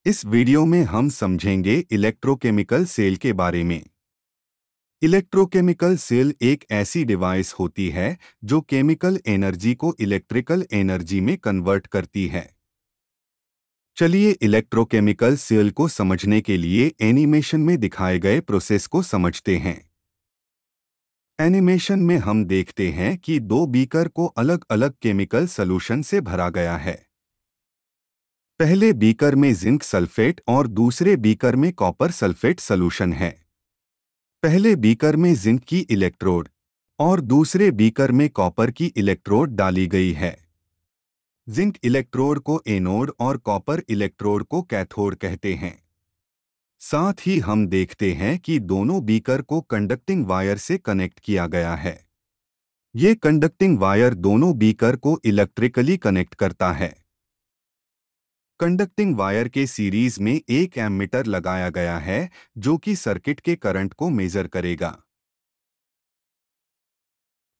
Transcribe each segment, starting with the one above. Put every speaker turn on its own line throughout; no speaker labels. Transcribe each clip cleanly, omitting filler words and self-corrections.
इस वीडियो में हम समझेंगे इलेक्ट्रोकेमिकल सेल के बारे में। इलेक्ट्रोकेमिकल सेल एक ऐसी डिवाइस होती है जो केमिकल एनर्जी को इलेक्ट्रिकल एनर्जी में कन्वर्ट करती है। चलिए इलेक्ट्रोकेमिकल सेल को समझने के लिए एनिमेशन में दिखाए गए प्रोसेस को समझते हैं। एनिमेशन में हम देखते हैं कि दो बीकर को अलग अलग केमिकल सॉल्यूशन से भरा गया है। पहले बीकर में जिंक सल्फेट और दूसरे बीकर में कॉपर सल्फेट सॉल्यूशन है। पहले बीकर में जिंक की इलेक्ट्रोड और दूसरे बीकर में कॉपर की इलेक्ट्रोड डाली गई है। जिंक इलेक्ट्रोड को एनोड और कॉपर इलेक्ट्रोड को कैथोड कहते हैं। साथ ही हम देखते हैं कि दोनों बीकर को कंडक्टिंग वायर से कनेक्ट किया गया है। ये कंडक्टिंग वायर दोनों बीकर को इलेक्ट्रिकली कनेक्ट करता है। कंडक्टिंग वायर के सीरीज में एक एमीटर लगाया गया है जो कि सर्किट के करंट को मेजर करेगा।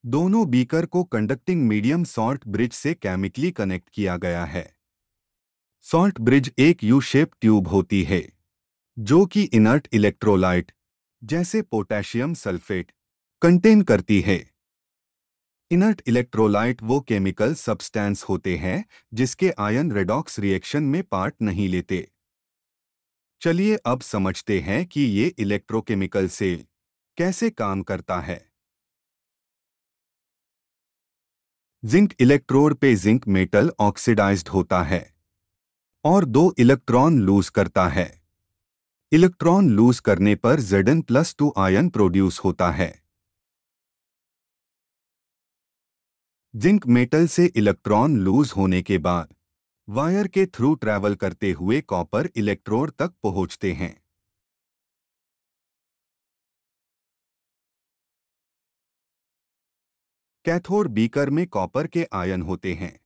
दोनों बीकर को कंडक्टिंग मीडियम सॉल्ट ब्रिज से केमिकली कनेक्ट किया गया है। सॉल्ट ब्रिज एक यू शेप ट्यूब होती है जो कि इनर्ट इलेक्ट्रोलाइट जैसे पोटेशियम सल्फेट कंटेन करती है। इनर्ट इलेक्ट्रोलाइट वो केमिकल सब्सटेंस होते हैं जिसके आयन रेडॉक्स रिएक्शन में पार्ट नहीं लेते। चलिए अब समझते हैं कि ये इलेक्ट्रोकेमिकल सेल कैसे काम करता है। जिंक इलेक्ट्रोड पे जिंक मेटल ऑक्सीडाइज्ड होता है और दो इलेक्ट्रॉन लूज करता है। इलेक्ट्रॉन लूज करने पर Zn+2 आयन प्रोड्यूस होता है। जिंक मेटल से इलेक्ट्रॉन लूज होने के बाद वायर के थ्रू ट्रैवल करते हुए कॉपर इलेक्ट्रोड तक पहुंचते हैं। कैथोड बीकर में कॉपर के आयन होते हैं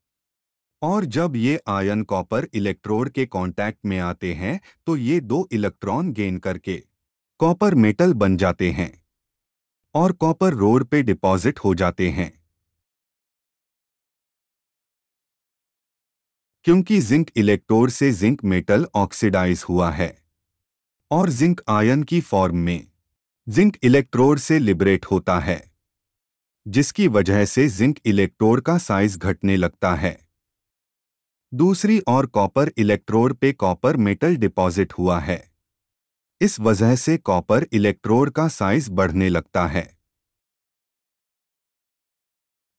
और जब ये आयन कॉपर इलेक्ट्रोड के कांटेक्ट में आते हैं तो ये दो इलेक्ट्रॉन गेन करके कॉपर मेटल बन जाते हैं और कॉपर रोड पे डिपॉजिट हो जाते हैं। क्योंकि जिंक इलेक्ट्रोड से जिंक मेटल ऑक्सीडाइज हुआ है और जिंक आयन की फॉर्म में जिंक इलेक्ट्रोड से लिबरेट होता है, जिसकी वजह से जिंक इलेक्ट्रोड का साइज घटने लगता है। दूसरी ओर कॉपर इलेक्ट्रोड पे कॉपर मेटल डिपॉजिट हुआ है। इस वजह से कॉपर इलेक्ट्रोड का साइज बढ़ने लगता है।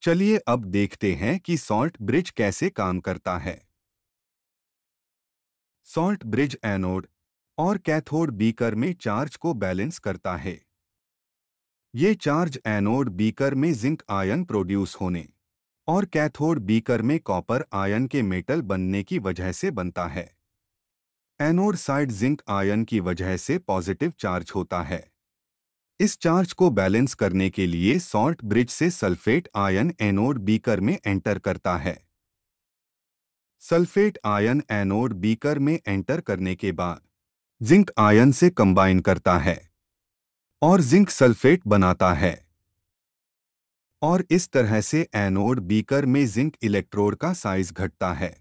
चलिए अब देखते हैं कि सॉल्ट ब्रिज कैसे काम करता है। सॉल्ट ब्रिज एनोड और कैथोड बीकर में चार्ज को बैलेंस करता है। ये चार्ज एनोड बीकर में जिंक आयन प्रोड्यूस होने और कैथोड बीकर में कॉपर आयन के मेटल बनने की वजह से बनता है। एनोड साइड जिंक आयन की वजह से पॉजिटिव चार्ज होता है। इस चार्ज को बैलेंस करने के लिए सॉल्ट ब्रिज से सल्फेट आयन एनोड बीकर में एंटर करता है। सल्फेट आयन एनोड बीकर में एंटर करने के बाद जिंक आयन से कंबाइन करता है और जिंक सल्फेट बनाता है और इस तरह से एनोड बीकर में जिंक इलेक्ट्रोड का साइज घटता है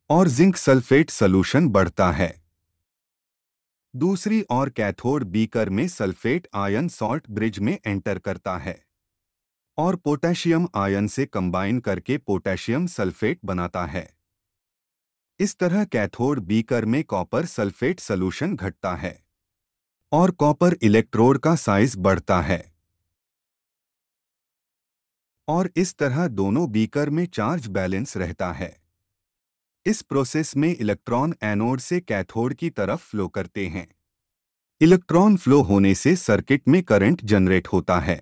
और जिंक सल्फेट सॉल्यूशन बढ़ता है। दूसरी ओर कैथोड बीकर में सल्फेट आयन सॉल्ट ब्रिज में एंटर करता है और पोटेशियम आयन से कंबाइन करके पोटेशियम सल्फेट बनाता है। इस तरह कैथोड बीकर में कॉपर सल्फेट सॉल्यूशन घटता है और कॉपर इलेक्ट्रोड का साइज बढ़ता है और इस तरह दोनों बीकर में चार्ज बैलेंस रहता है। इस प्रोसेस में इलेक्ट्रॉन एनोड से कैथोड की तरफ फ्लो करते हैं। इलेक्ट्रॉन फ्लो होने से सर्किट में करंट जनरेट होता है।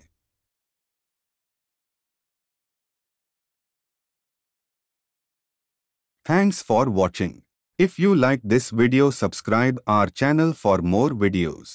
Thanks for watching. If you like this video, subscribe our channel for more videos.